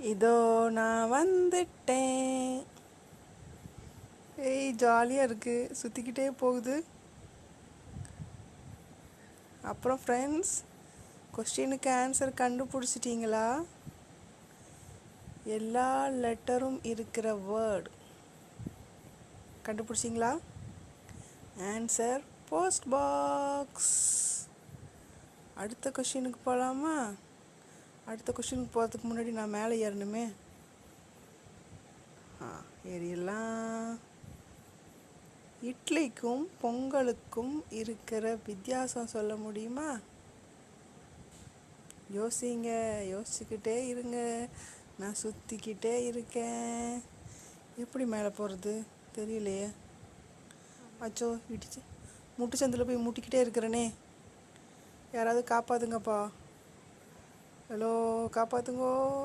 இதோ நான் வந்துட்டேன். ஏய், ஜாலியாக இருக்குது, சுற்றிக்கிட்டே போகுது. அப்புறம் ஃப்ரெண்ட்ஸ், கொஸ்டினுக்கு ஆன்சர் கண்டுபிடிச்சிட்டிங்களா? எல்லா லெட்டரும் இருக்கிற வேர்டு கண்டுபிடிச்சிங்களா? Answer post box. அடுத்த கொஸ்டினுக்கு போகலாமா? அடுத்த கொஸ்டினுக்கு போகிறதுக்கு முன்னாடி நான் மேலே ஏறணுமே. ஏறிடலாம். இட்லிக்கும் பொங்கலுக்கும் இருக்கிற வித்தியாசம் சொல்ல முடியுமா? யோசிங்க, யோசிச்சுக்கிட்டே இருங்க. நான் சுற்றிக்கிட்டே இருக்கேன். எப்படி மேலே போகிறது தெரியலையே. அச்சோ, இடிச்சு முட்டுச்சந்தில் போய் முட்டிக்கிட்டே இருக்கிறேனே. யாராவது காப்பாற்றுங்கப்பா. ஹலோ, காப்பாற்றுங்கோ.